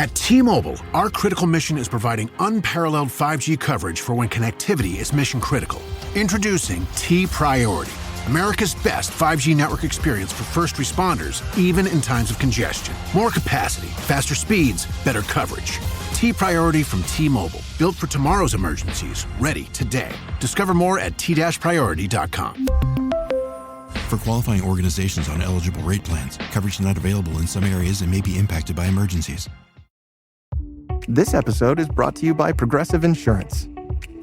At T-Mobile, our critical mission is providing unparalleled 5G coverage for when connectivity is mission critical. Introducing T-Priority, America's best 5G network experience for first responders, even in times of congestion. More capacity, faster speeds, better coverage. T-Priority from T-Mobile, built for tomorrow's emergencies, ready today. Discover more at t-priority.com. For qualifying organizations on eligible rate plans, coverage not available in some areas and may be impacted by emergencies. This episode is brought to you by Progressive Insurance.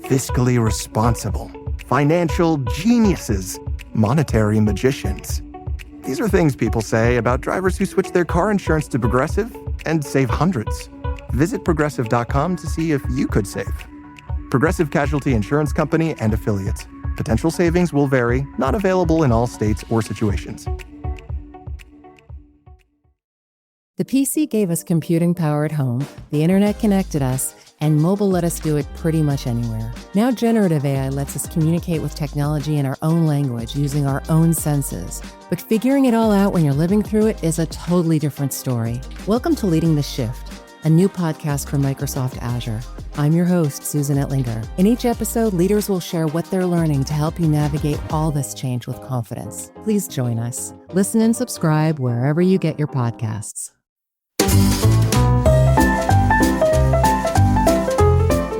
Fiscally responsible, financial geniuses, monetary magicians. These are things people say about drivers who switch their car insurance to Progressive and save hundreds. Visit Progressive.com to see if you could save. Progressive Casualty Insurance Company and Affiliates. Potential savings will vary, not available in all states or situations. The PC gave us computing power at home, the internet connected us, and mobile let us do it pretty much anywhere. Now generative AI lets us communicate with technology in our own language using our own senses. But figuring it all out when you're living through it is a totally different story. Welcome to Leading the Shift, a new podcast from Microsoft Azure. I'm your host, Susan Ettlinger. In each episode, leaders will share what they're learning to help you navigate all this change with confidence. Please join us. Listen and subscribe wherever you get your podcasts.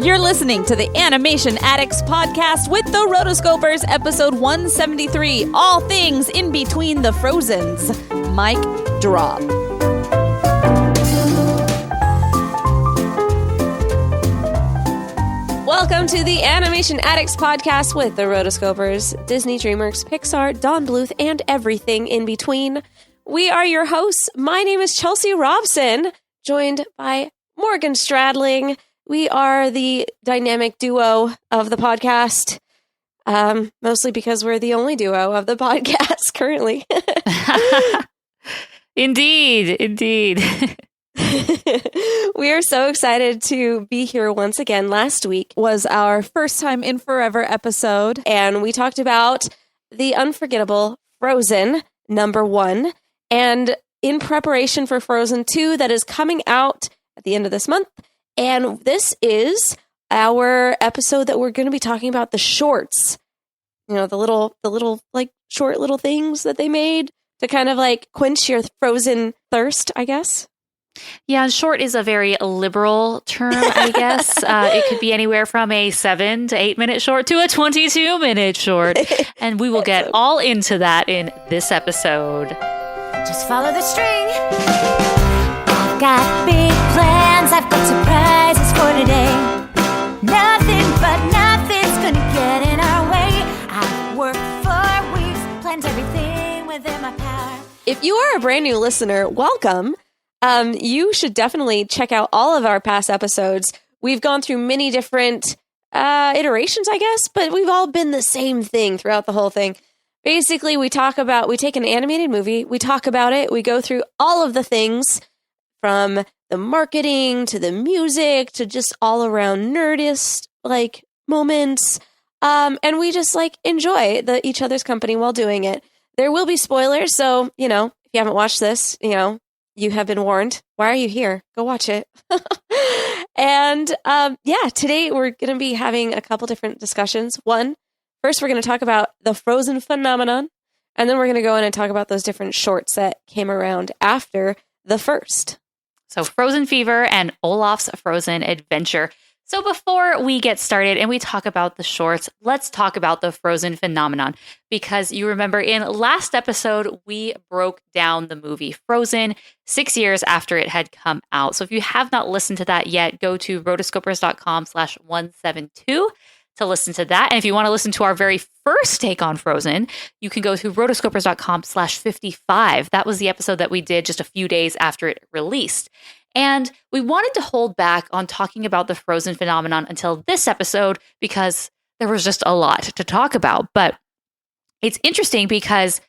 You're listening to the Animation Addicts podcast with the Rotoscopers, episode 173, All Things in Between the Frozens. Mic drop. Welcome to the Animation Addicts podcast with the Rotoscopers, Disney, DreamWorks, Pixar, Don Bluth, and everything in between. We are your hosts. My name is Chelsea Robson, joined by Morgan Stradling. We are the dynamic duo of the podcast, mostly because we're the only duo of the podcast currently. Indeed. We are so excited to be here once again. Last week was our first time in forever episode, and we talked about the unforgettable Frozen #1. And in preparation for Frozen 2 that is coming out at the end of this month. And this is our episode that we're going to be talking about the shorts. You know, the little like short little things that they made to kind of like quench your Frozen thirst, I guess. Yeah, short is a very liberal term, I guess. It could be anywhere from a 7 to 8 minute short to a 22-minute short. And we will get all into that in this episode. Just follow the string. I've got big plans. I've got surprises for today. Nothing's gonna get in our way. I've worked for weeks, planned everything within my power. If you are a brand new listener, welcome. You should definitely check out all of our past episodes. We've gone through many different iterations, I guess, but we've all been the same thing throughout the whole thing. Basically, we take an animated movie, we talk about it, we go through all of the things from the marketing to the music to just all around nerdist like moments. And we just like enjoy each other's company while doing it. There will be spoilers. So, if you haven't watched this, you have been warned. Why are you here? Go watch it. And today we're going to be having a couple different discussions. First, we're going to talk about the Frozen phenomenon, and then we're going to go in and talk about those different shorts that came around after the first. So Frozen Fever and Olaf's Frozen Adventure. So before we get started and we talk about the shorts, let's talk about the Frozen phenomenon. Because you remember in last episode, we broke down the movie Frozen 6 years after it had come out. So if you have not listened to that yet, go to rotoscopers.com/172 to listen to that. And if you want to listen to our very first take on Frozen, you can go to rotoscopers.com/55. That was the episode that we did just a few days after it released. And we wanted to hold back on talking about the Frozen phenomenon until this episode because there was just a lot to talk about. But it's interesting because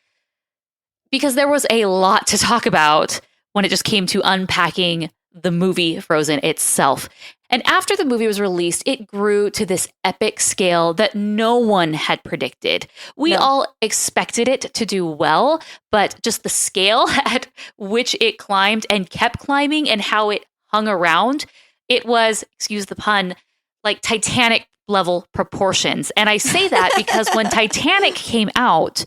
there was a lot to talk about when it just came to unpacking the movie Frozen itself. And after the movie was released, it grew to this epic scale that no one had predicted. We all expected it to do well, but just the scale at which it climbed and kept climbing and how it hung around, it was, excuse the pun, like Titanic level proportions. And I say that because when Titanic came out,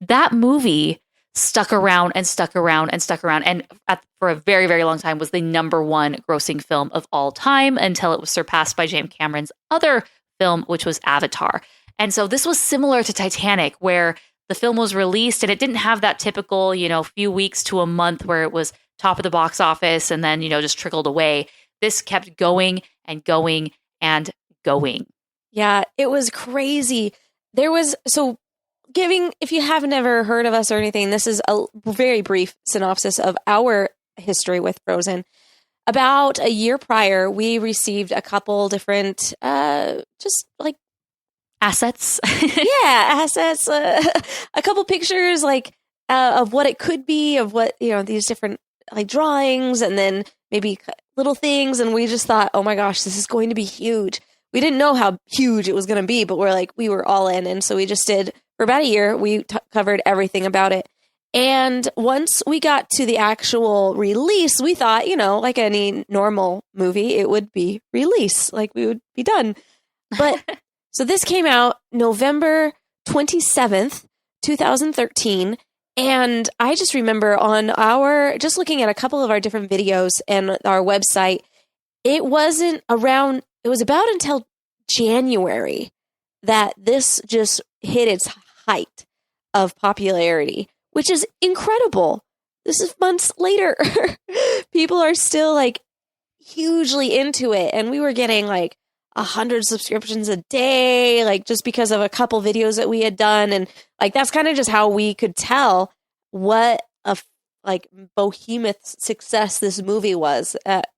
that movie stuck around and stuck around and stuck around. And for a very, very long time was the number one grossing film of all time until it was surpassed by James Cameron's other film, which was Avatar. And so this was similar to Titanic, where the film was released and it didn't have that typical, few weeks to a month where it was top of the box office and then, just trickled away. This kept going and going and going. Yeah, it was crazy. If you have never heard of us or anything, this is a very brief synopsis of our history with Frozen. About a year prior, we received a couple different, assets. Assets, a couple pictures, of what it could be, of what, these different, drawings, and then maybe little things. And we just thought, oh my gosh, this is going to be huge. We didn't know how huge it was going to be, but we were all in. And so we just did, for about a year, we covered everything about it. And once we got to the actual release, we thought, like any normal movie, it would be released, we would be done. But so this came out November 27th, 2013. And I just remember just looking at a couple of our different videos and our website, it was about until January that this just hit its height of popularity, which is incredible. This is months later. People are still hugely into it. And we were getting 100 subscriptions a day, just because of a couple videos that we had done. And that's kind of just how we could tell what a behemoth success this movie was,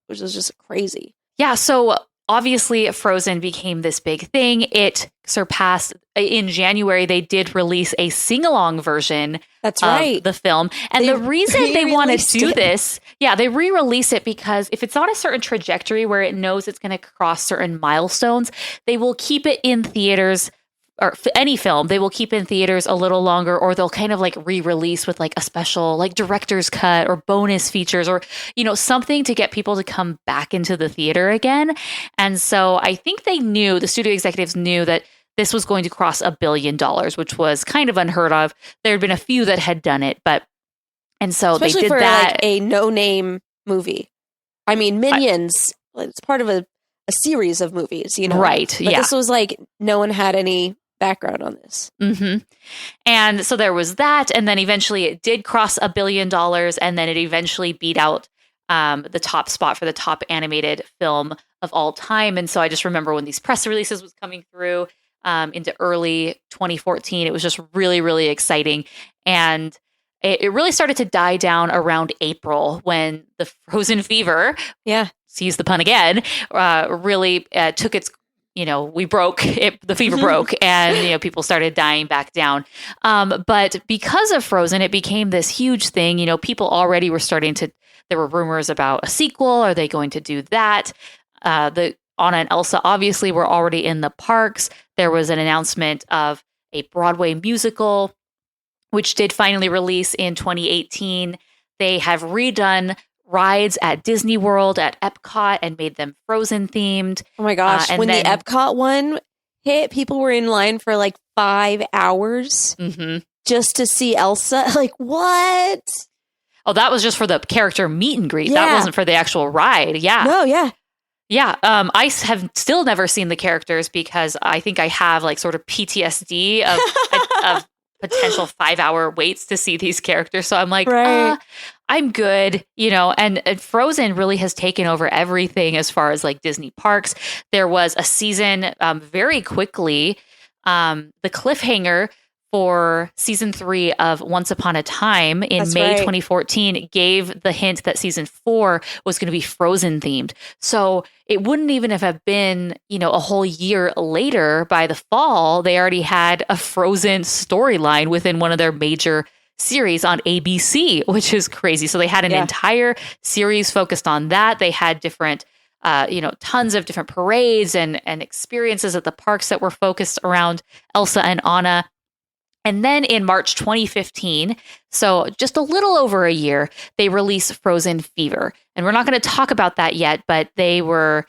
which was just crazy. Yeah. So obviously Frozen became this big thing. It surpassed, in January, they did release a sing-along version of the film. And the reason they want to do this, they re-release it because if it's on a certain trajectory where it knows it's going to cross certain milestones, they will keep it in theaters, or any film, they will keep in theaters a little longer, or they'll kind of re-release with a special director's cut or bonus features, or, something to get people to come back into the theater again. And so I think the studio executives knew that this was going to cross $1 billion, which was kind of unheard of. There had been a few that had done it, and so especially they did for that. A no-name movie. I mean, Minions, it's part of a series of movies, Right. But this was no one had any background on this. Mm-hmm. And so there was that. And then eventually it did cross $1 billion. And then it eventually beat out the top spot for the top animated film of all time. And so I just remember when these press releases was coming through into early 2014, it was just really, really exciting. And it really started to die down around April when the Frozen fever, seize the pun again, really took its, we broke it, the fever broke, and, people started dying back down. But because of Frozen, it became this huge thing. People already were there were rumors about a sequel. Are they going to do that? The Anna and Elsa obviously were already in the parks. There was an announcement of a Broadway musical, which did finally release in 2018. They have redone rides at Disney World, at Epcot, and made them Frozen themed. Oh my gosh. When the Epcot one hit, people were in line for 5 hours just to see Elsa. What? Oh, that was just for the character meet and greet. That wasn't for the actual ride. Yeah. No, yeah. Yeah. I have still never seen the characters because I think I have sort of PTSD of potential 5-hour waits to see these characters. So I'm I'm good, and Frozen really has taken over everything as far as Disney parks. There was a season very quickly, the cliffhanger for season 3 of Once Upon a Time in May 2014 gave the hint that season 4 was going to be Frozen themed. So it wouldn't even have been, a whole year later. By the fall, they already had a Frozen storyline within one of their major series on ABC, which is crazy. So they had an entire series focused on that. They had different, tons of different parades and experiences at the parks that were focused around Elsa and Anna. And then in March 2015, so just a little over a year, they released Frozen Fever. And we're not going to talk about that yet, but I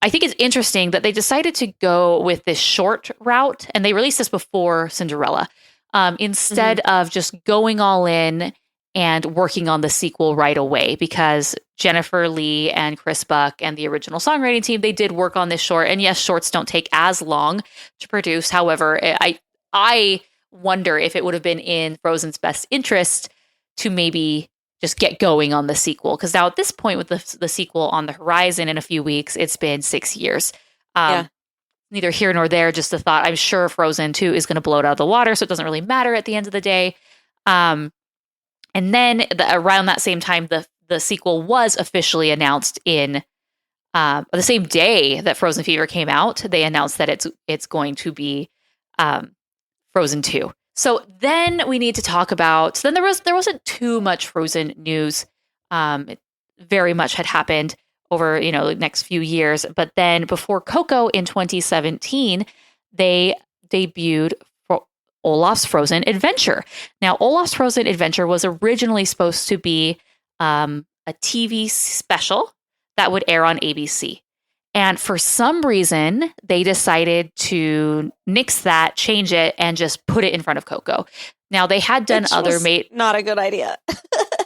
think it's interesting that they decided to go with this short route, and they released this before Cinderella, instead of just going all in and working on the sequel right away, because Jennifer Lee and Chris Buck and the original songwriting team, they did work on this short. And yes, shorts don't take as long to produce. However, I wonder if it would have been in Frozen's best interest to maybe just get going on the sequel. Because now at this point, with the sequel on the horizon in a few weeks, it's been 6 years. Neither here nor there, just the thought, I'm sure Frozen 2 is going to blow it out of the water, so it doesn't really matter at the end of the day. And then around that same time, the sequel was officially announced in the same day that Frozen Fever came out. They announced that it's going to be Frozen 2. So then we need to talk about. So then there wasn't too much Frozen news. Very much had happened over the next few years. But then before Coco in 2017, they debuted Olaf's Frozen Adventure. Now, Olaf's Frozen Adventure was originally supposed to be a TV special that would air on ABC. And for some reason, they decided to nix that, change it, and just put it in front of Coco. Now, they had done not a good idea.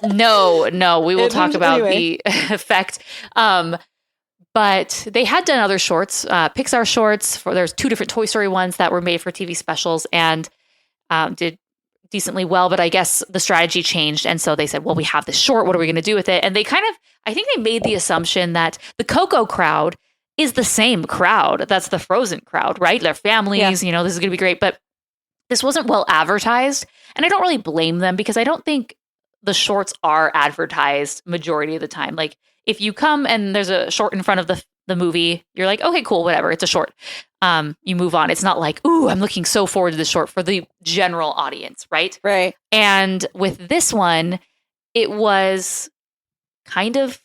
No, we will talk about the effect. But they had done other shorts, Pixar shorts. There's 2 different Toy Story ones that were made for TV specials and did decently well. But I guess the strategy changed. And so they said, well, we have this short. What are we going to do with it? And they I think they made the assumption that the Coco crowd is the same crowd. That's the Frozen crowd, right? Their families, this is going to be great. But this wasn't well advertised. And I don't really blame them, because I don't think the shorts are advertised majority of the time. Like, if you come and there's a short in front of the movie, you're like, okay, cool, whatever. It's a short. You move on. It's not like, ooh, I'm looking so forward to the short for the general audience, right? Right. And with this one, it was kind of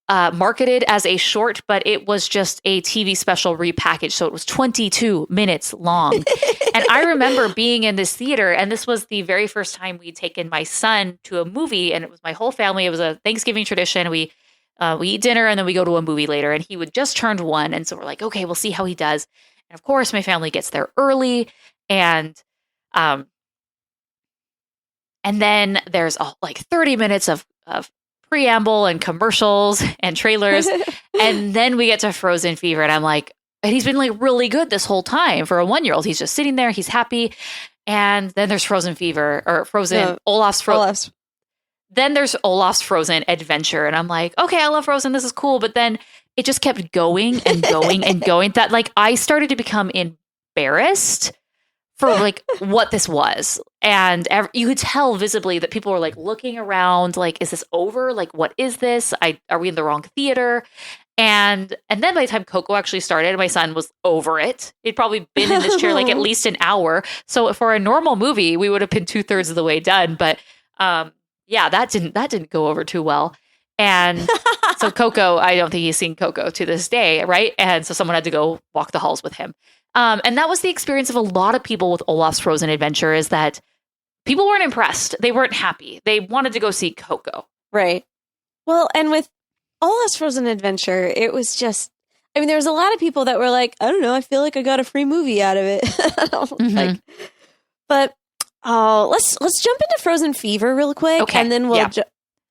marketed as a short, but it was just a TV special repackaged. So it was 22 minutes long. And I remember being in this theater, and this was the very first time we'd taken my son to a movie, and it was my whole family. It was a Thanksgiving tradition. We eat dinner and then we go to a movie later, and he would just turned 1. And so we're like, okay, we'll see how he does. And of course, my family gets there early, and then there's like 30 minutes of preamble and commercials and trailers. And then we get to Frozen Fever, and I'm like, and he's been like really good this whole time for a 1-year-old. He's just sitting there. He's happy. And then there's Frozen Fever or Frozen, Olaf's. Then there's Olaf's Frozen Adventure. And I'm like, okay, I love Frozen. This is cool. But then it just kept going and going and going. That like I started to become embarrassed for like what this was. And you could tell visibly that people were like looking around, like, is this over? Like, what is this? Are we in the wrong theater? And then by the time Coco actually started, my son was over it. He'd probably been in this chair like at least an hour. So for a normal movie, we would have been 2/3 of the way done. But that didn't go over too well. And so Coco, I don't think he's seen Coco to this day, right? And so someone had to go walk the halls with him. And that was the experience of a lot of people with Olaf's Frozen Adventure, is that people weren't impressed. They weren't happy. They wanted to go see Coco. Right. Well, and with Olaf's Frozen Adventure, it was just, I mean, there was a lot of people that were like, I don't know, I feel like I got a free movie out of it. Let's jump into Frozen Fever real quick. Okay. And then we'll,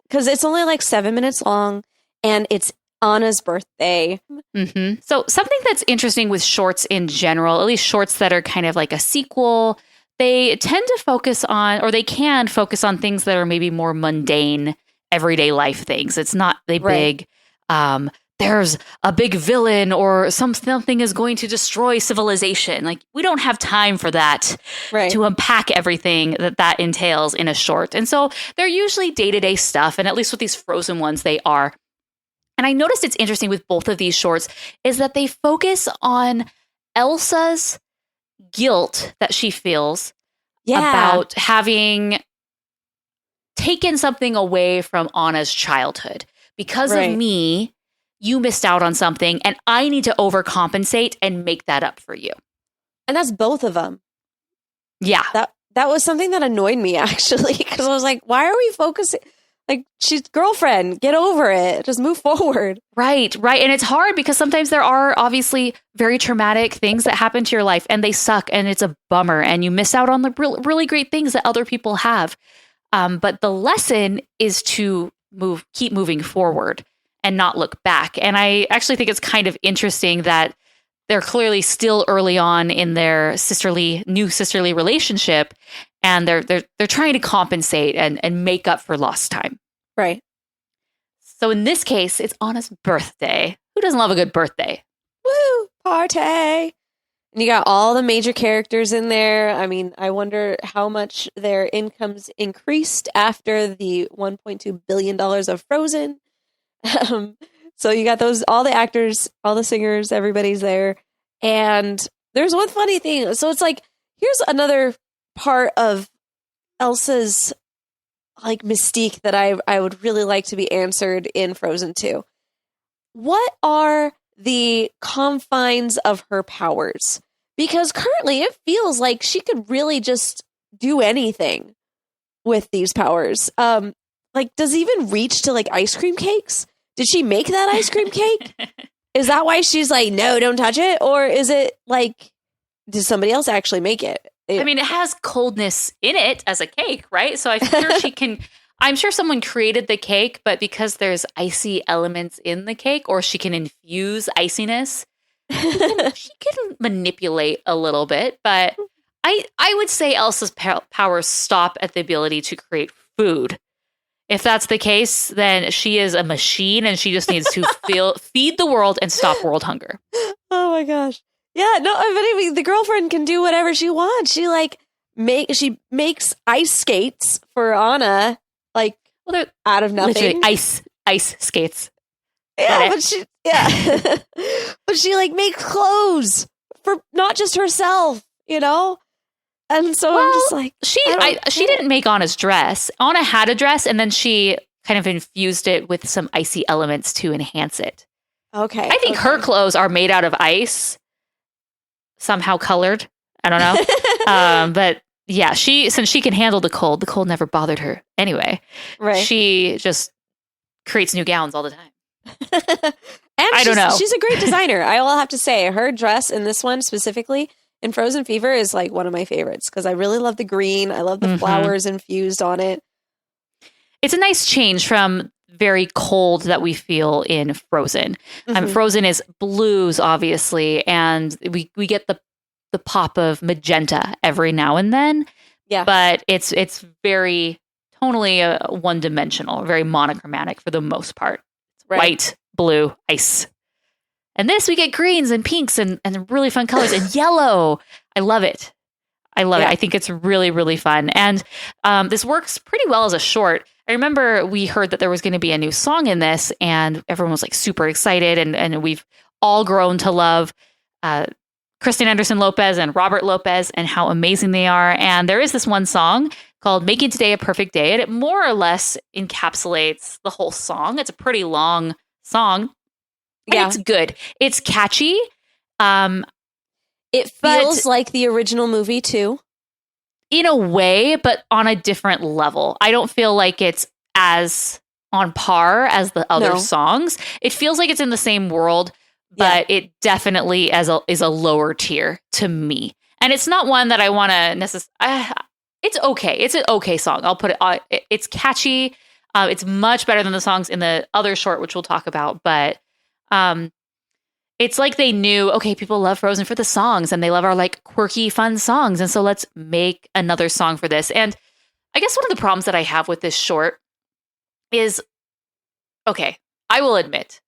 because it's only like 7 minutes long, and it's Anna's birthday. Mm-hmm. So something that's interesting with shorts in general, at least shorts that are kind of like a sequel, they tend to focus on, or they can focus on things that are maybe more mundane, everyday life things. It's not the big, there's a big villain or something is going to destroy civilization. Like, we don't have time for that to unpack everything that entails in a short. And so they're usually day-to-day stuff. And at least with these Frozen ones, they are. And I noticed it's interesting with both of these shorts is that they focus on Elsa's guilt that she feels about having taken something away from Anna's childhood. Because of me, you missed out on something, and I need to overcompensate and make that up for you. And that's both of them. Yeah. That was something that annoyed me, actually, because I was like, why are we focusing? Like, she's girlfriend, get over it. Just move forward. Right. And it's hard because sometimes there are obviously very traumatic things that happen to your life and they suck and it's a bummer and you miss out on the really great things that other people have. But the lesson is to keep moving forward and not look back. And I actually think it's kind of interesting that they're clearly still early on in their new sisterly relationship, and they're trying to compensate and make up for lost time. Right. So in this case, it's Anna's birthday. Who doesn't love a good birthday? Woo! Party! And you got all the major characters in there. I mean, I wonder how much their incomes increased after the $1.2 billion of Frozen. So you got all the actors, all the singers, everybody's there. And there's one funny thing. So it's like, here's another part of Elsa's like mystique that I would really like to be answered in Frozen 2. What are the confines of her powers? Because currently it feels like she could really just do anything with these powers. Like, does it even reach to like ice cream cakes? Did she make that ice cream cake? Is that why she's like, no, don't touch it? Or is it like, did somebody else actually make it? I mean, it has coldness in it as a cake, right? So I'm sure someone created the cake, but because there's icy elements in the cake, or she can infuse iciness, she can manipulate a little bit. But I would say Elsa's powers stop at the ability to create food. If that's the case, then she is a machine and she just needs to feed the world and stop world hunger. Oh my gosh. Yeah, no, I mean, the girlfriend can do whatever she wants. She she makes ice skates for Anna, like out of nothing. Literally ice skates. Yeah, but she like makes clothes for not just herself, you know? And so I'm just like, she didn't make Anna's dress. Anna had a dress, and then she kind of infused it with some icy elements to enhance it. Okay. I think her clothes are made out of ice, somehow colored. I don't know. But yeah, since she can handle the cold never bothered her anyway. Right. She just creates new gowns all the time. And I don't know. She's a great designer. I will have to say, her dress in this one specifically in Frozen Fever is like one of my favorites because I really love the green. I love the flowers infused on it. It's a nice change from very cold that we feel in Frozen. Frozen is blues, obviously, and we get the pop of magenta every now and then. Yeah, but it's very tonally one-dimensional, very monochromatic for the most part. It's white, blue, ice. And this, we get greens and pinks and really fun colors and yellow. I love it. I think it's really, really fun. And this works pretty well as a short. I remember we heard that there was going to be a new song in this, and everyone was like super excited. And we've all grown to love Kristen Anderson Lopez and Robert Lopez and how amazing they are. And there is this one song called Making Today a Perfect Day, and it more or less encapsulates the whole song. It's a pretty long song. And it's good. It's catchy. It feels like the original movie too. In a way, but on a different level. I don't feel like it's as on par as the other songs. It feels like it's in the same world, but it definitely is a lower tier to me. And it's not one that I want to necessarily... it's okay. It's an okay song. I'll put it... It's catchy. It's much better than the songs in the other short, which we'll talk about, but... it's like they knew, okay, people love Frozen for the songs and they love our like quirky, fun songs. And so let's make another song for this. And I guess one of the problems that I have with this short is, okay, I will admit,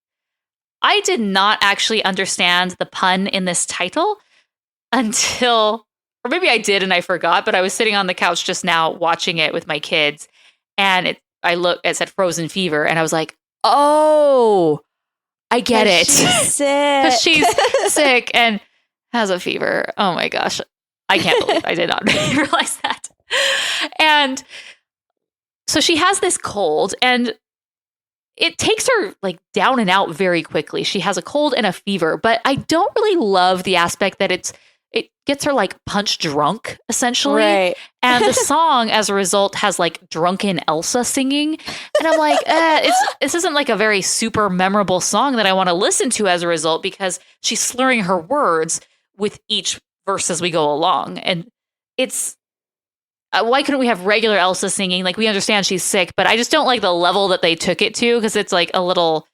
I did not actually understand the pun in this title until, or maybe I did and I forgot, but I was sitting on the couch just now watching it with my kids. And it said Frozen Fever. And I was like, oh, I get it. She's sick. 'Cause she's sick and has a fever. Oh my gosh. I can't believe I did not realize that. And so she has this cold and it takes her like down and out very quickly. She has a cold and a fever, but I don't really love the aspect that it's it gets her like punch drunk essentially. Right. And the song as a result has like drunken Elsa singing. And I'm like, this isn't like a very super memorable song that I want to listen to as a result, because she's slurring her words with each verse as we go along. And it's, why couldn't we have regular Elsa singing? Like, we understand she's sick, but I just don't like the level that they took it to, because it's like a little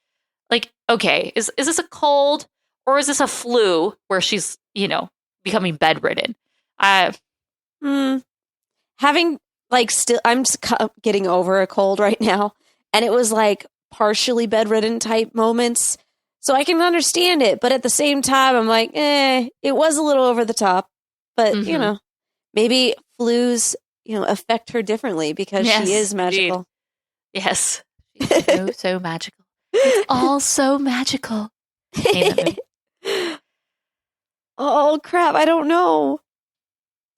like, okay, is this a cold or is this a flu where she's, becoming bedridden? Having like I'm getting over a cold right now, and it was like partially bedridden type moments, so I can understand it, but at the same time I'm like, it was a little over the top, but maybe flus affect her differently because she is magical. Indeed. Yes, she's so magical. It's all so magical. Oh crap, I don't know.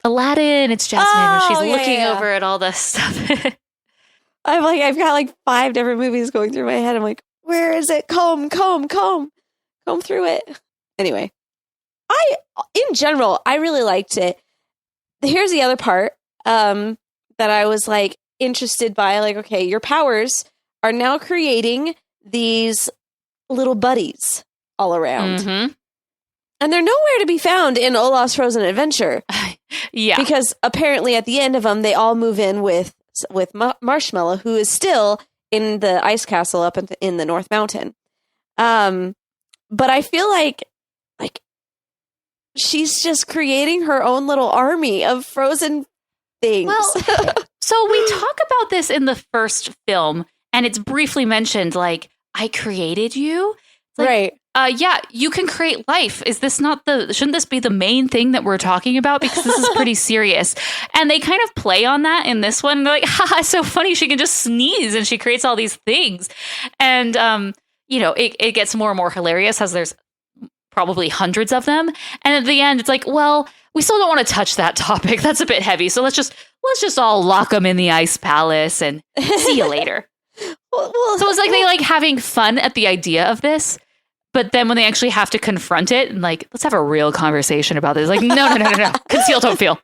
Aladdin, it's Jasmine. And she's looking over at all this stuff. I've got like 5 different movies going through my head. I'm like, where is it? Comb through it. Anyway, in general, I really liked it. Here's the other part that I was like interested by. Like, okay, your powers are now creating these little buddies all around. Mm-hmm. And they're nowhere to be found in Olaf's Frozen Adventure. Yeah. Because apparently at the end of them, they all move in with Marshmallow, who is still in the ice castle up in the North Mountain. But I feel like she's just creating her own little army of frozen things. Well, so we talk about this in the first film, and it's briefly mentioned, like, I created you. Like, right. Yeah, you can create life. Is this not shouldn't this be the main thing that we're talking about? Because this is pretty serious. And they kind of play on that in this one. They're like, haha, it's so funny. She can just sneeze and she creates all these things. And, it gets more and more hilarious as there's probably hundreds of them. And at the end, it's like, well, we still don't want to touch that topic. That's a bit heavy. So let's just all lock them in the ice palace and see you later. Well, so it's like they like having fun at the idea of this. But then when they actually have to confront it and like, let's have a real conversation about this. Like, no. Conceal, don't feel.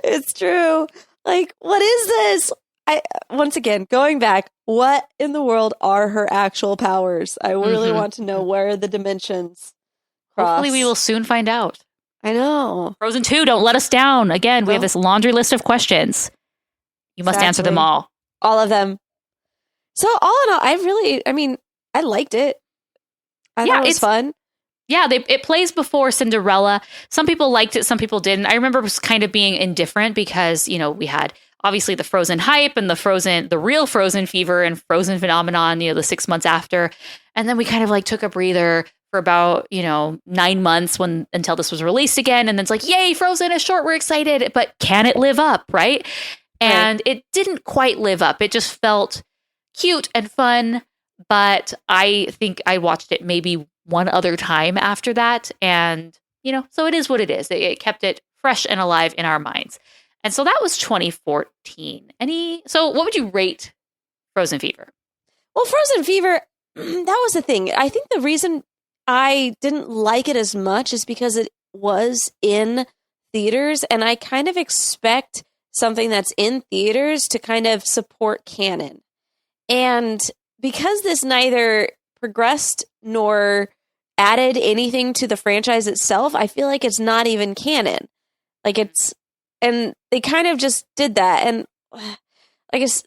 It's true. Like, what is this? Once again, going back, what in the world are her actual powers? I really want to know where the dimensions cross. Hopefully we will soon find out. I know. Frozen 2, don't let us down. Again, we have this laundry list of questions. You must answer them all. All of them. So all in all, I liked it. I thought it was fun. Yeah, it plays before Cinderella. Some people liked it, some people didn't. I remember it was kind of being indifferent because, we had obviously the Frozen hype and the real Frozen fever and Frozen phenomenon, the 6 months after. And then we kind of like took a breather for about, 9 months until this was released again. And then it's like, yay, Frozen is short, we're excited. But can it live up, right? And it didn't quite live up. It just felt cute and fun, but I think I watched it maybe one other time after that, and so it is what it is. It kept it fresh and alive in our minds, and so that was 2014. So what would you rate Frozen Fever? Well, Frozen Fever, that was the thing. I think the reason I didn't like it as much is because it was in theaters, and I kind of expect something that's in theaters to kind of support canon. And because this neither progressed nor added anything to the franchise itself, I feel like it's not even canon. And they kind of just did that. And I guess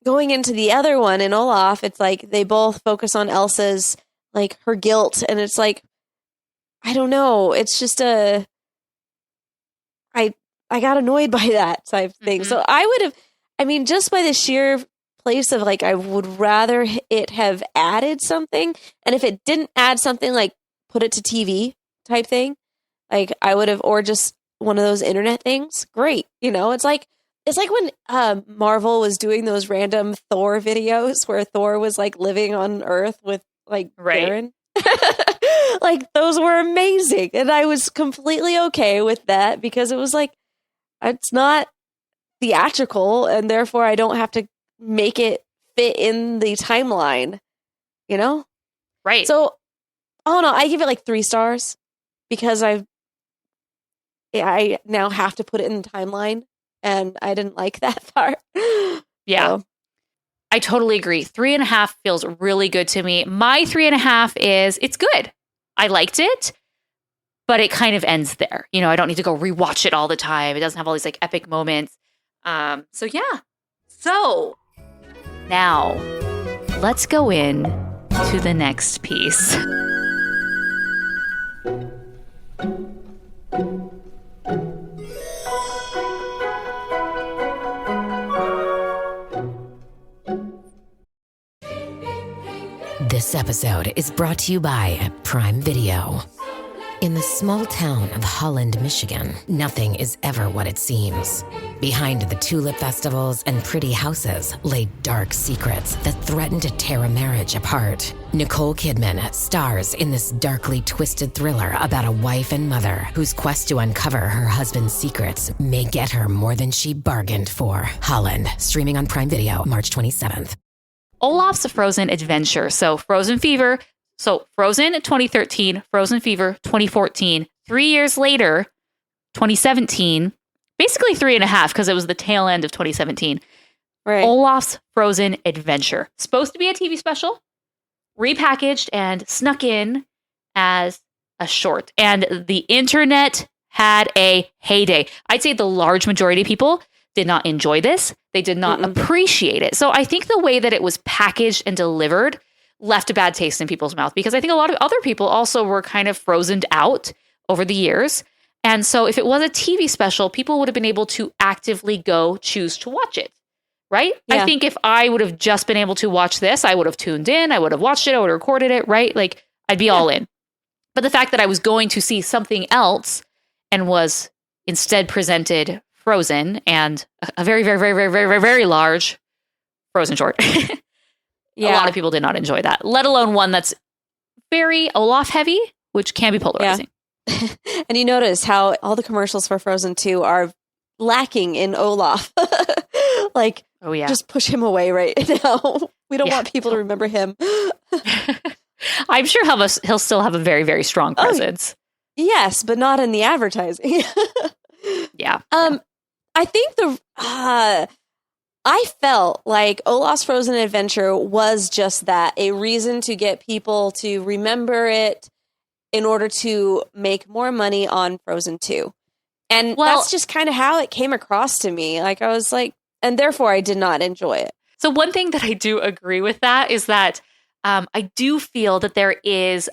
going into the other one in Olaf, it's like they both focus on Elsa's, like, her guilt. And it's like, I don't know. It's just I got annoyed by that type of thing. So I would have, just by the sheer place of like, I would rather it have added something. And if it didn't add something, like put it to TV type thing, like I would have, or just one of those internet things. Great. It's like when Marvel was doing those random Thor videos where Thor was like living on Earth with like Baron. Like those were amazing. And I was completely okay with that because it was like, it's not theatrical and therefore I don't have to make it fit in the timeline, Right. So, all in all, I give it like 3 stars. because I now have to put it in the timeline, and I didn't like that part. Yeah. So. I totally agree. 3.5 feels really good to me. My 3.5 is, it's good. I liked it, but it kind of ends there. You know, I don't need to go rewatch it all the time. It doesn't have all these like epic moments. So yeah. So now let's go in to the next piece. This episode is brought to you by Prime Video. In the small town of Holland, Michigan, nothing is ever what it seems. Behind the tulip festivals and pretty houses lay dark secrets that threaten to tear a marriage apart. Nicole Kidman stars in this darkly twisted thriller about a wife and mother whose quest to uncover her husband's secrets may get her more than she bargained for. Holland, streaming on Prime Video, March 27th. Olaf's Frozen Adventure. So Frozen Fever. So Frozen 2013, Frozen Fever 2014. 3 years later, 2017, basically 3.5 because it was the tail end of 2017. Right. Olaf's Frozen Adventure. Supposed to be a TV special, repackaged and snuck in as a short. And the internet had a heyday. I'd say the large majority of people did not enjoy this. They did not appreciate it. So I think the way that it was packaged and delivered left a bad taste in people's mouth, because I think a lot of other people also were kind of frozened out over the years. And so if it was a TV special, people would have been able to actively go choose to watch it, right? Yeah. I think if I would have just been able to watch this, I would have tuned in, I would have watched it, I would have recorded it, right? Like I'd be all in. But the fact that I was going to see something else and was instead presented Frozen and a very, very, very, very, very, very, very large Frozen short. A lot of people did not enjoy that, let alone one that's very Olaf heavy, which can be polarizing. Yeah. And you notice how all the commercials for Frozen 2 are lacking in Olaf. Like, just push him away right now. We don't want people to remember him. I'm sure he'll still have a very, very strong presence. Yes, but not in the advertising. Yeah. I think I felt like Olaf's Frozen Adventure was just that, a reason to get people to remember it in order to make more money on Frozen 2. And that's just kind of how it came across to me. Like I was like, and therefore I did not enjoy it. So one thing that I do agree with that is that I do feel that there is,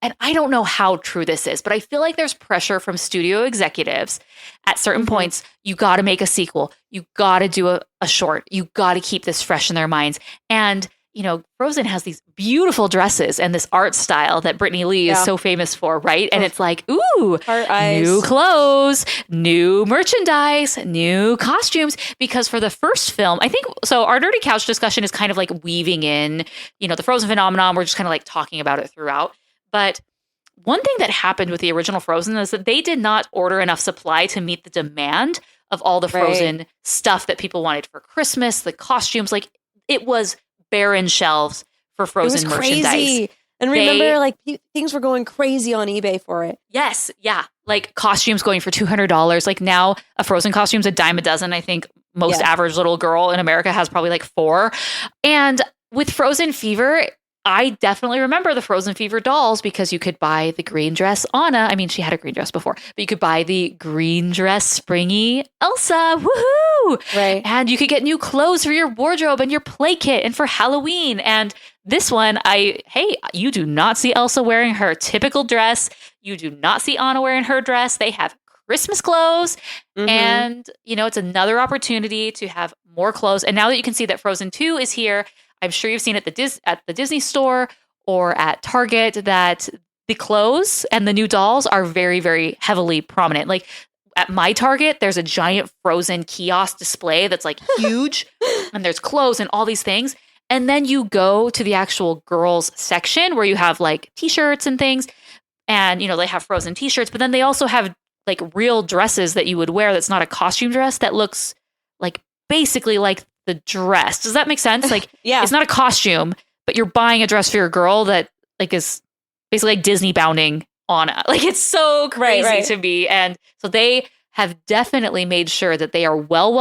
and I don't know how true this is, but I feel like there's pressure from studio executives at certain points. You got to make a sequel. You got to do a short. You got to keep this fresh in their minds. And, you know, Frozen has these beautiful dresses and this art style that Brittany Lee is so famous for, right? And it's like, ooh, new clothes, new merchandise, new costumes. Because for the first film, I think, so our Dirty Couch discussion is kind of like weaving in, you know, the Frozen phenomenon. We're just kind of like talking about it throughout. But one thing that happened with the original Frozen is that they did not order enough supply to meet the demand of all the Frozen stuff that people wanted for Christmas, the costumes. Like, it was barren shelves for Frozen merchandise. Crazy. And remember, like, things were going crazy on eBay for it. Yes. Yeah. Like costumes going for $200. Like now a Frozen costume's a dime a dozen. I think most average little girl in America has probably like 4. And with Frozen Fever, I definitely remember the Frozen Fever dolls because you could buy the green dress Anna. I mean, she had a green dress before, but you could buy the green dress springy Elsa. Woohoo! Right. And you could get new clothes for your wardrobe and your play kit and for Halloween. And this one, you do not see Elsa wearing her typical dress. You do not see Anna wearing her dress. They have Christmas clothes. And, you know, it's another opportunity to have more clothes. And now that you can see that Frozen 2 is here, I'm sure you've seen at the Disney store or at Target that the clothes and the new dolls are very, very heavily prominent. Like at my Target, there's a giant Frozen kiosk display that's like huge and there's clothes and all these things. And then you go to the actual girls section where you have like t-shirts and things. And, you know, they have Frozen t-shirts, but then they also have like real dresses that you would wear that's not a costume dress that looks like basically like the dress. Does that make sense? Like, it's not a costume, but you're buying a dress for your girl that like is basically like Disney bounding Anna. Like, it's so crazy Right. to me. And so they have definitely made sure that they are well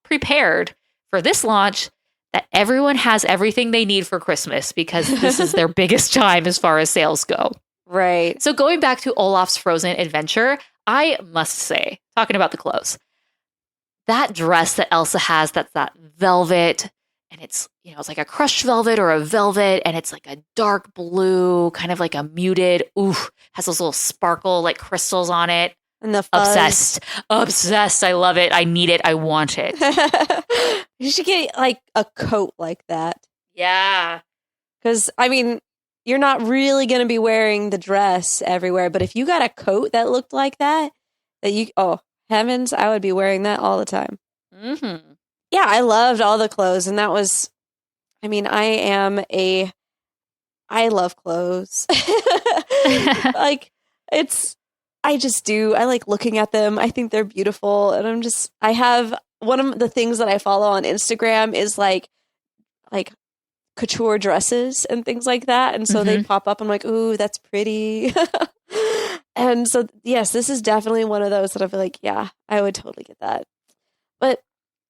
prepared for this launch, that everyone has everything they need for Christmas, because this is their biggest time as far as sales go. Right. So going back to Olaf's Frozen adventure, I must say, talking about the clothes, that dress that Elsa has, that's that velvet, and it's, it's like a crushed velvet or a velvet, and it's like a dark blue, kind of like a muted, has those little sparkle like crystals on it. And the fuzz. Obsessed. I love it. I need it. I want it. You should get like a coat like that. Yeah. Because, I mean, you're not really going to be wearing the dress everywhere. But if you got a coat that looked like that oh, heavens, I would be wearing that all the time. Mm-hmm. Yeah, I loved all the clothes. And that was, I mean, I love clothes. Like, I just do. I like looking at them. I think they're beautiful. And I have one of the things that I follow on Instagram is like couture dresses and things like that. And so they pop up. I'm like, ooh, that's pretty. And so, yes, this is definitely one of those that I feel like, yeah, I would totally get that. But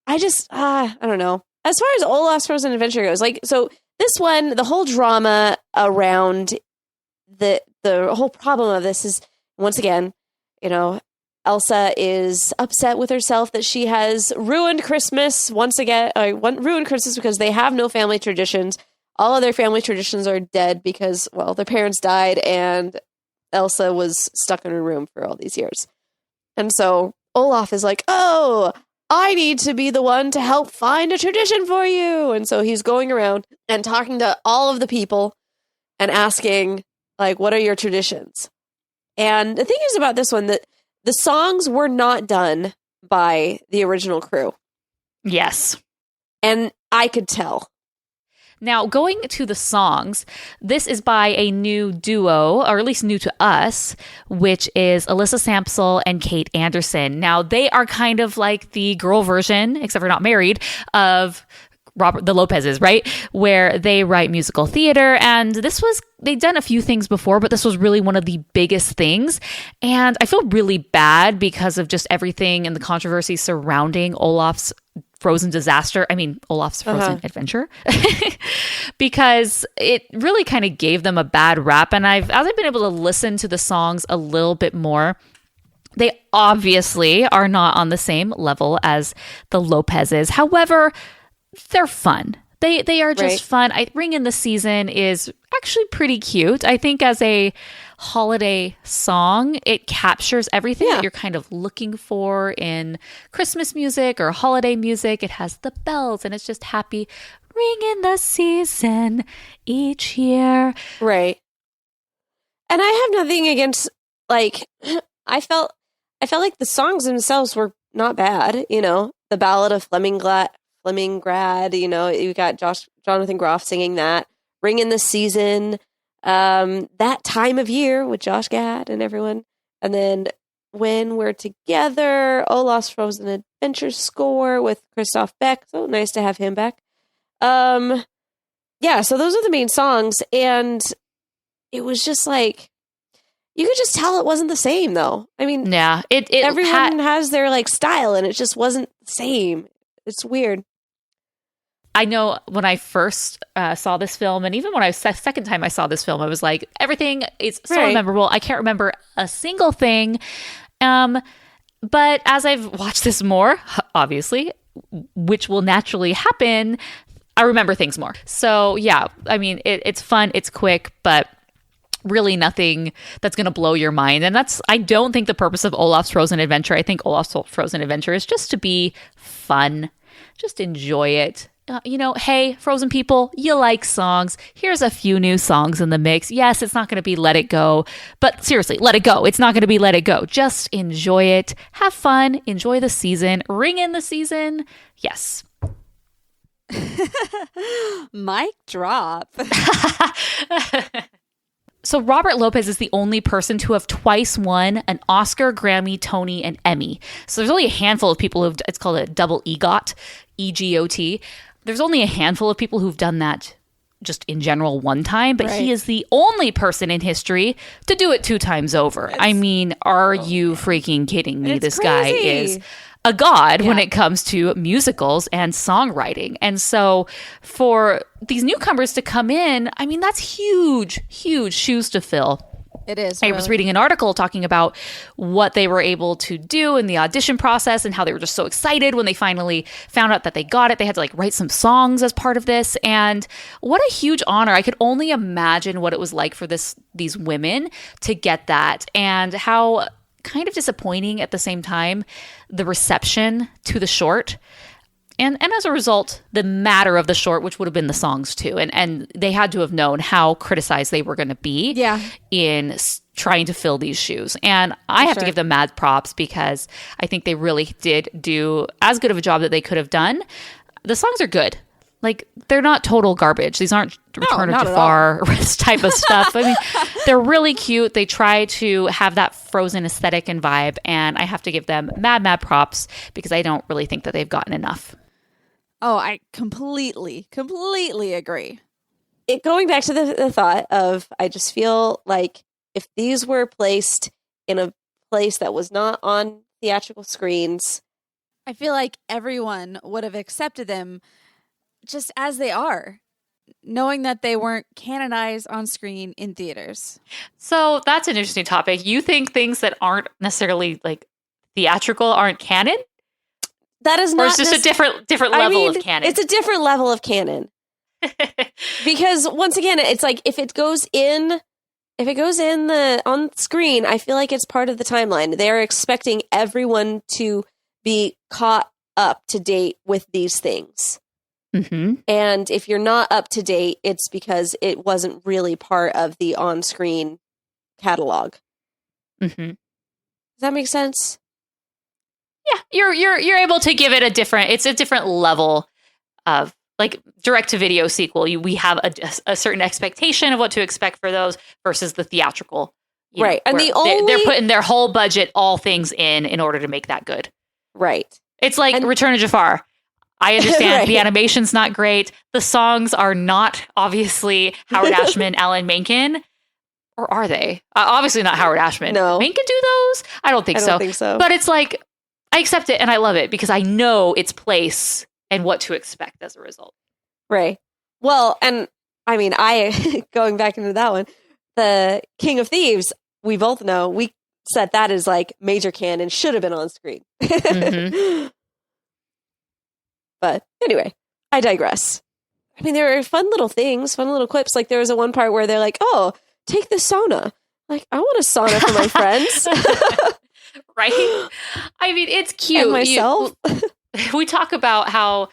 I just, I don't know. As far as Olaf's Frozen Adventure goes, like, so this one, the whole drama around the whole problem of this is, once again, Elsa is upset with herself that she has ruined Christmas once again. Ruined Christmas because they have no family traditions. All of their family traditions are dead because, well, their parents died and Elsa was stuck in her room for all these years. And so Olaf is like, oh, I need to be the one to help find a tradition for you. And so he's going around and talking to all of the people and asking, like, what are your traditions? And the thing is about this one, that the songs were not done by the original crew. Yes. And I could tell. Now, going to the songs, this is by a new duo, or at least new to us, which is Alyssa Sampsell and Kate Anderson. Now, they are kind of like the girl version, except for not married, of the Lopez's, right? Where they write musical theater. And they'd done a few things before, but this was really one of the biggest things. And I feel really bad because of just everything and the controversy surrounding Olaf's Frozen adventure, because it really kind of gave them a bad rap. And as I've been able to listen to the songs a little bit more, they obviously are not on the same level as the Lopez's. However, they're fun. They are just fun. Ring in the Season is actually pretty cute. I think as a holiday song, it captures everything that you're kind of looking for in Christmas music or holiday music. It has the bells and it's just happy. Ring in the season each year. Right. And I have nothing against, like, I felt like the songs themselves were not bad. The Ballad of Flemingrad, you got Jonathan Groff singing that. Ring in the Season, That Time of Year with Josh Gad and everyone. And then When We're Together, Olaf's Frozen Adventure score with Christoph Beck. So nice to have him back. Yeah, so those are the main songs. And it was just like, you could just tell it wasn't the same, though. I mean, yeah, everyone has their like style, and it just wasn't the same. It's weird. I know when I first saw this film, and even when second time I saw this film, I was like, everything is so memorable. I can't remember a single thing. But as I've watched this more, obviously, which will naturally happen, I remember things more. So yeah, I mean, it's fun, it's quick, but really nothing that's going to blow your mind. And I don't think the purpose of Olaf's Frozen Adventure. I think Olaf's Frozen Adventure is just to be fun. Just enjoy it. Hey, Frozen people, you like songs. Here's a few new songs in the mix. Yes, it's not going to be Let It Go, but seriously, let it go. It's not going to be Let It Go. Just enjoy it. Have fun. Enjoy the season. Ring in the season. Yes. Mic drop. So Robert Lopez is the only person to have twice won an Oscar, Grammy, Tony, and Emmy. So there's only a handful of people it's called a double EGOT, EGOT. There's only a handful of people who've done that just in general one time, but he is the only person in history to do it 2 times over. I mean, are you freaking kidding me? This guy is a god when it comes to musicals and songwriting. And so for these newcomers to come in, I mean, that's huge, huge shoes to fill. It is. I was reading an article talking about what they were able to do in the audition process and how they were just so excited when they finally found out that they got it. They had to like write some songs as part of this. And what a huge honor. I could only imagine what it was like for these women to get that, and how kind of disappointing at the same time the reception to the short. And as a result, the matter of the short, which would have been the songs too. And they had to have known how criticized they were going to be in trying to fill these shoes. And I have to give them mad props, because I think they really did do as good of a job that they could have done. The songs are good. Like, they're not total garbage. These aren't Return of Jafar type of stuff. I mean, they're really cute. They try to have that Frozen aesthetic and vibe. And I have to give them mad props, because I don't really think that they've gotten enough. Oh, I completely agree. Going back to the thought of, I just feel like if these were placed in a place that was not on theatrical screens, I feel like everyone would have accepted them just as they are, knowing that they weren't canonized on screen in theaters. So that's an interesting topic. You think things that aren't necessarily like theatrical aren't canon? That is not. Or it's just a different level of canon. It's a different level of canon. Because once again, it's like if it goes in on screen, I feel like it's part of the timeline. They're expecting everyone to be caught up to date with these things. Mm-hmm. And if you're not up to date, it's because it wasn't really part of the on-screen catalog. Mm-hmm. Does that make sense? Yeah, you're able to give it a different level of, like, direct-to-video sequel. We have a certain expectation of what to expect for those versus the theatrical. Right. And they're putting their whole budget, all things in order to make that good. Right. It's like Return of Jafar. I understand the animation's not great. The songs are not obviously Howard Ashman, Alan Menken. Or are they? Obviously not Howard Ashman. No. Menken do those? I don't think so. But it's like, I accept it and I love it because I know its place and what to expect as a result. Right. Well, and I mean, going back into that one, the King of Thieves, we both know, we said that is like major canon, should have been on screen. Mm-hmm. But anyway, I digress. I mean, there are fun little things, fun little clips. Like there was one part where they're like, oh, take the sauna. Like, I want a sauna for my friends. Right? I mean, it's cute. And myself. We talk about how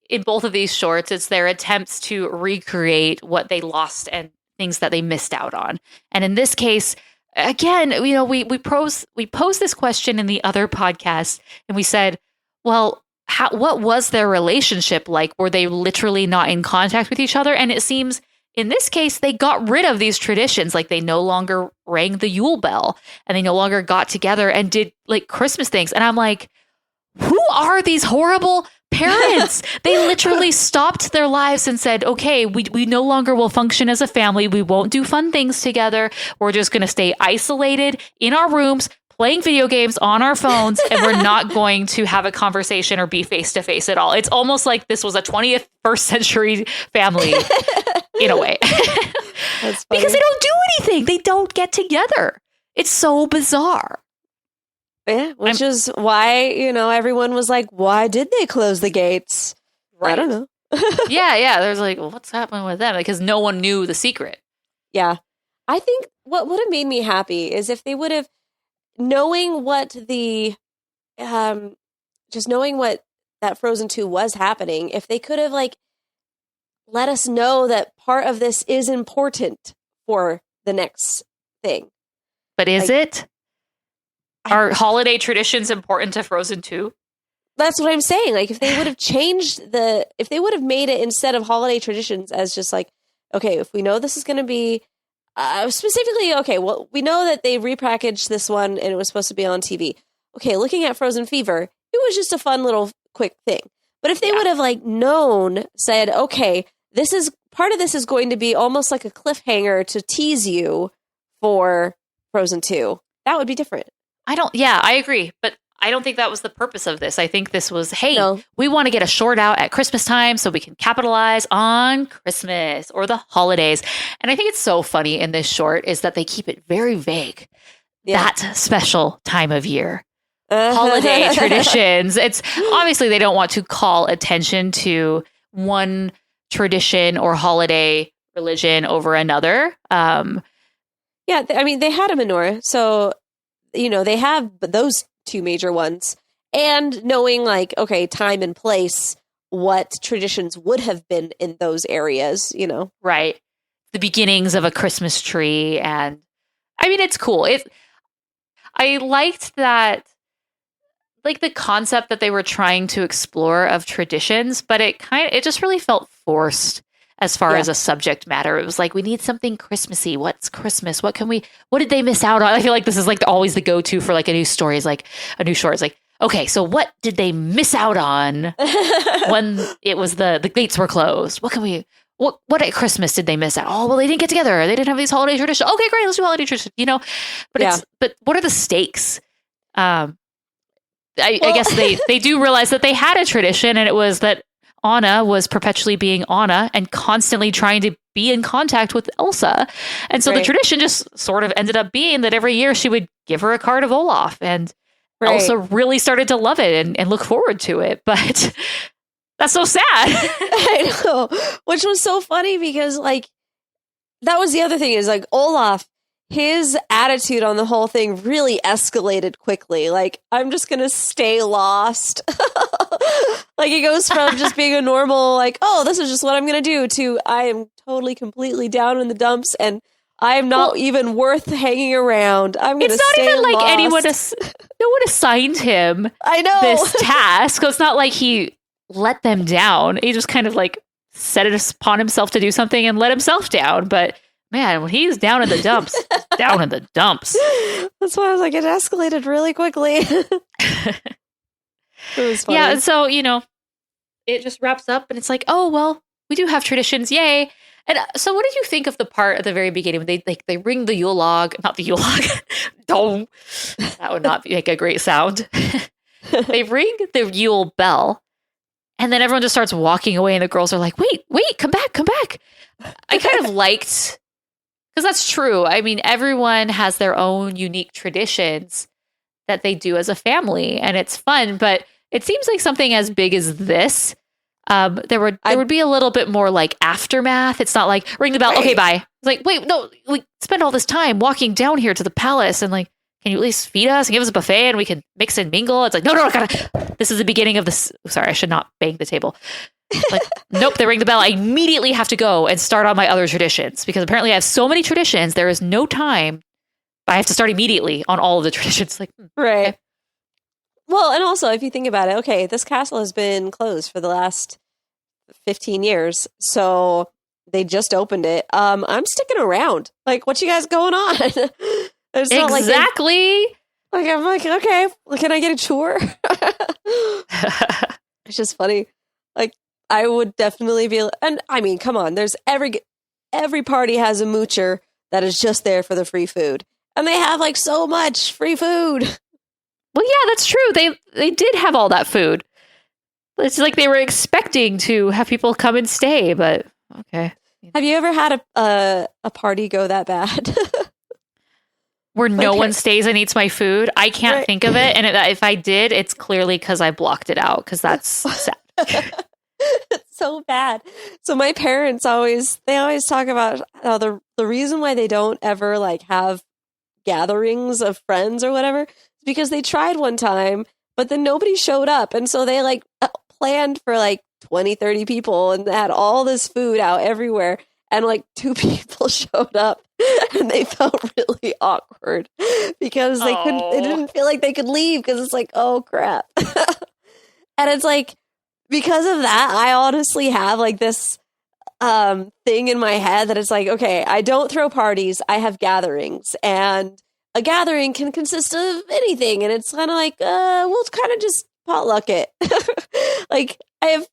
in both of these shorts, it's their attempts to recreate what they lost and things that they missed out on. And in this case, again, you know, we posed this question in the other podcast, and we said, well, what was their relationship like? Were they literally not in contact with each other? And it seems in this case, they got rid of these traditions. Like they no longer rang the Yule bell and they no longer got together and did like Christmas things. And I'm like, who are these horrible parents? They literally stopped their lives and said, okay, we no longer will function as a family. We won't do fun things together. We're just going to stay isolated in our rooms, playing video games on our phones, and we're not going to have a conversation or be face to face at all. It's almost like this was a 21st century family in a way. That's funny. Because they don't do anything. They don't get together. It's so bizarre. Yeah, which is why, you know, everyone was like, why did they close the gates? Right. I don't know. Yeah. There's like, well, what's happening with them? Because no one knew the secret. Yeah. I think what would have made me happy is if they would have, knowing what knowing what that Frozen 2 was happening, if they could have like let us know that part of this is important for the next thing. But is it? Are holiday traditions important to Frozen 2? That's what I'm saying. Like if they would have if they would have made it instead of holiday traditions as just like, okay, if we know this is going to be specifically, okay, well, we know that they repackaged this one and it was supposed to be on TV. Okay, looking at Frozen Fever, it was just a fun little quick thing. But if they would have like said, okay, part of this is going to be almost like a cliffhanger to tease you for Frozen 2. That would be different. I agree. But I don't think that was the purpose of this. I think this was, hey, we want to get a short out at Christmas time so we can capitalize on Christmas or the holidays. And I think it's so funny in this short is that they keep it very vague. Yeah. That special time of year. Holiday traditions. It's obviously they don't want to call attention to one tradition or holiday religion over another. Yeah, I mean, they had a menorah. So, they have those two major ones, and knowing like, okay, time and place, what traditions would have been in those areas, right, the beginnings of a Christmas tree. And I mean, it's cool. I liked that, like the concept that they were trying to explore of traditions, but it just really felt forced as far as a subject matter. It was like, we need something Christmassy. What's Christmas? What did they miss out on? I feel like this is like always the go-to for like a new story, is like a new short. It's like, okay, so what did they miss out on when it was the gates were closed? What at Christmas did they miss out? Oh, well, they didn't get together. They didn't have these holiday traditions. Okay, great. Let's do holiday traditions, but what are the stakes? I guess they do realize that they had a tradition, and it was that Anna was perpetually being Anna and constantly trying to be in contact with Elsa. And so the tradition just sort of ended up being that every year she would give her a card of Olaf, and Elsa really started to love it and look forward to it. But that's so sad. I know, which was so funny because like, that was the other thing is like Olaf, his attitude on the whole thing really escalated quickly. Like, I'm just going to stay lost. Like, it goes from just being a normal, like, oh, this is just what I'm going to do, to I am totally, completely down in the dumps, and I am not even worth hanging around. I'm going to stay It's not even lost. like no one assigned him this task. So it's not like he let them down. He just kind of like set it upon himself to do something and let himself down. But man, when he's down in the dumps, down in the dumps. That's why I was like, it escalated really quickly. It was funny. Yeah, so, it just wraps up and it's like, oh, well, we do have traditions. Yay. And so what did you think of the part at the very beginning when they ring the Yule log? Not the Yule log. Dong. That would not make a great sound. They ring the Yule bell, and then everyone just starts walking away, and the girls are like, wait, come back. I kind of liked, because that's true. I mean, everyone has their own unique traditions that they do as a family, and it's fun, but it seems like something as big as this, there would be a little bit more like aftermath. It's not like ring the bell, okay, bye. It's like, wait, no, we spent all this time walking down here to the palace, and like, can you at least feed us and give us a buffet and we can mix and mingle? It's like, no, this is the beginning of this. Sorry, I should not bang the table. Like, nope, they ring the bell. I immediately have to go and start on my other traditions, because apparently I have so many traditions. There is no time. I have to start immediately on all of the traditions. Like, right. Okay. Well, and also if you think about it, okay, this castle has been closed for the last 15 years. So they just opened it. I'm sticking around. Like, what you guys going on? It's not exactly. Like I'm like, okay, can I get a tour? It's just funny. Like, I would definitely be, and I mean, come on, there's every party has a moocher that is just there for the free food, and they have like so much free food. Well, yeah, that's true. They did have all that food. It's like they were expecting to have people come and stay, but okay. Have you ever had a party go that bad? Where no one stays and eats my food? I can't think of it. And if I did, it's clearly because I blocked it out, because that's sad. It's so bad. So my parents always talk about how the reason why they don't ever like have gatherings of friends or whatever is because they tried one time, but then nobody showed up. And so they like planned for like 20, 30 people and had all this food out everywhere. And like 2 people showed up and they felt really awkward because they didn't feel like they could leave, because it's like, oh crap. And it's like, because of that, I honestly have like this thing in my head that it's like, okay, I don't throw parties, I have gatherings, and a gathering can consist of anything. And it's kind of like, we'll kind of just potluck it. Like, I have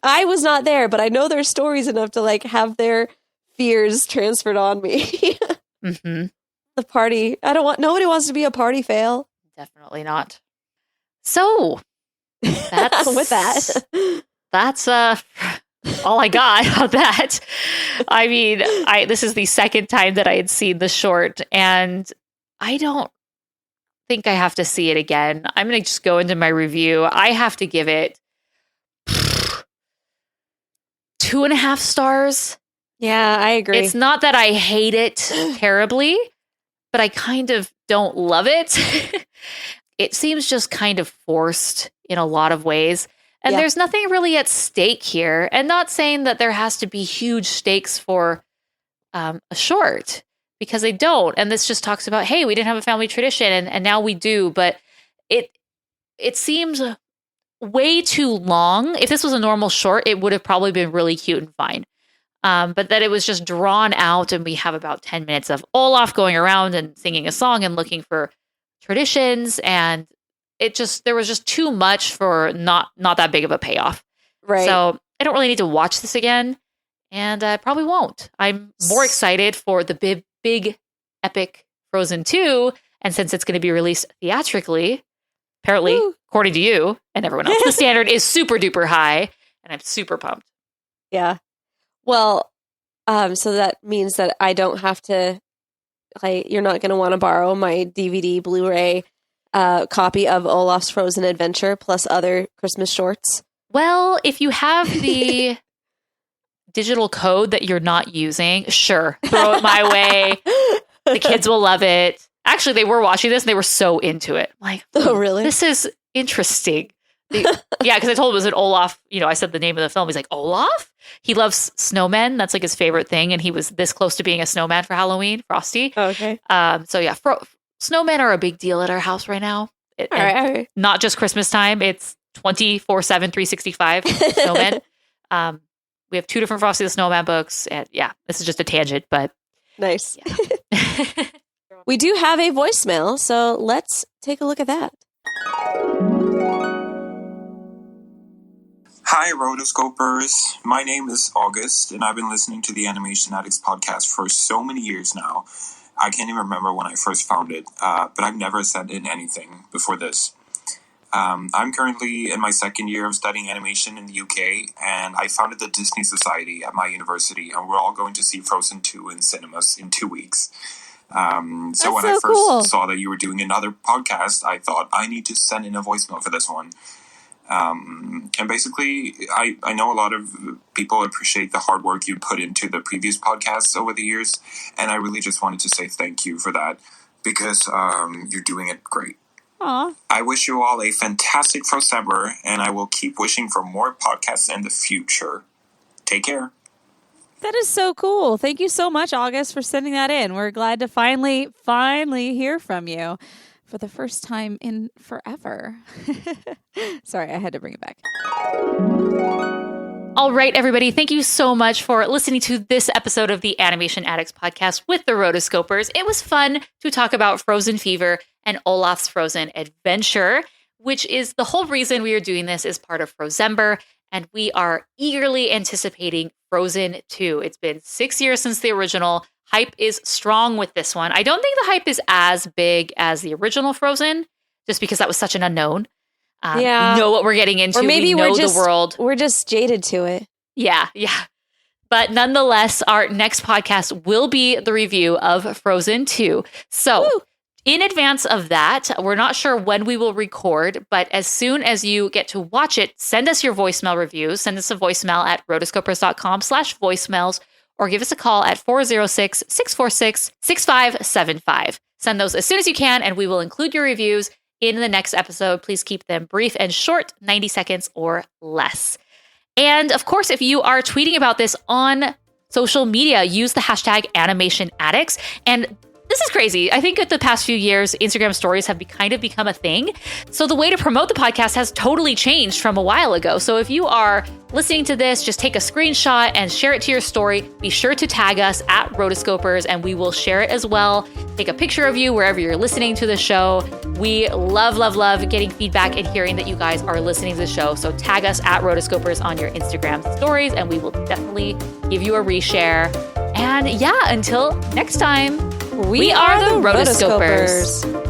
I was not there, but I know their stories enough to like have their fears transferred on me. Mm-hmm. The party. Nobody wants to be a party fail. Definitely not. So that's with that. That's all I got on that. I mean, this is the second time that I had seen the short, and I don't think I have to see it again. I'm going to just go into my review. I have to give it 2.5 stars. Yeah, I agree. It's not that I hate it terribly, but I kind of don't love it. It seems just kind of forced in a lot of ways. And there's nothing really at stake here. And not saying that there has to be huge stakes for a short, because they don't. And this just talks about, hey, we didn't have a family tradition and now we do. But it seems way too long. If this was a normal short, it would have probably been really cute and fine. But that it was just drawn out, and we have about 10 minutes of Olaf going around and singing a song and looking for traditions, and there was just too much for not that big of a payoff. Right. So I don't really need to watch this again, and I probably won't. I'm more excited for the big epic Frozen 2, and since it's going to be released theatrically, apparently, according to you and everyone else, the standard is super duper high, and I'm super pumped. Yeah. Well, so that means that I don't have to, you're not going to want to borrow my DVD, Blu-ray copy of Olaf's Frozen Adventure plus other Christmas shorts. Well, if you have the digital code that you're not using, sure, throw it my way. The kids will love it. Actually, they were watching this and they were so into it. Like, oh, really? This is interesting. Yeah, because I told him it was an Olaf. I said the name of the film. He's like, Olaf? He loves snowmen. That's like his favorite thing. And he was this close to being a snowman for Halloween, Frosty. Okay. So yeah, snowmen are a big deal at our house right now. All right. Not just Christmas time. It's 24/7, 365 snowmen. We have 2 different Frosty the Snowman books. And yeah, this is just a tangent, but. Nice. Yeah. We do have a voicemail, so let's take a look at that. Hi, Rotoscopers. My name is August, and I've been listening to the Animation Addicts podcast for so many years now. I can't even remember when I first found it, but I've never sent in anything before this. I'm currently in my second year of studying animation in the UK, and I founded the Disney Society at my university, and we're all going to see Frozen 2 in cinemas in 2 weeks. So when I first saw that you were doing another podcast, I thought I need to send in a voicemail for this one. And basically, I know a lot of people appreciate the hard work you put into the previous podcasts over the years, and I really just wanted to say thank you for that, because you're doing it great. Aww. I wish you all a fantastic Frozember, and I will keep wishing for more podcasts in the future. Take care. That is so cool. Thank you so much, August, for sending that in. We're glad to finally hear from you for the first time in forever. Sorry, I had to bring it back. All right, everybody. Thank you so much for listening to this episode of the Animation Addicts podcast with the Rotoscopers. It was fun to talk about Frozen Fever and Olaf's Frozen Adventure, which is the whole reason we are doing this is part of Frozember, and we are eagerly anticipating Frozen 2. It's been 6 years since the original. Hype is strong with this one. I don't think the hype is as big as the original Frozen, just because that was such an unknown. We know what we're getting into. Or maybe we know the world. We're just jaded to it. Yeah. But nonetheless, our next podcast will be the review of Frozen 2. So in advance of that, we're not sure when we will record, but as soon as you get to watch it, send us your voicemail reviews. Send us a voicemail at rotoscopers.com/voicemails, or give us a call at 406-646-6575. Send those as soon as you can, and we will include your reviews in the next episode. Please keep them brief and short, 90 seconds or less. And of course, if you are tweeting about this on social media, use the hashtag #AnimationAddicts. And this is crazy. I think that the past few years, Instagram stories have kind of become a thing. So the way to promote the podcast has totally changed from a while ago. So if you are listening to this, just take a screenshot and share it to your story. Be sure to tag us at Rotoscopers and we will share it as well. Take a picture of you wherever you're listening to the show. We love, love, love getting feedback and hearing that you guys are listening to the show. So tag us at Rotoscopers on your Instagram stories and we will definitely give you a reshare. And yeah, until next time, we are the Rotoscopers.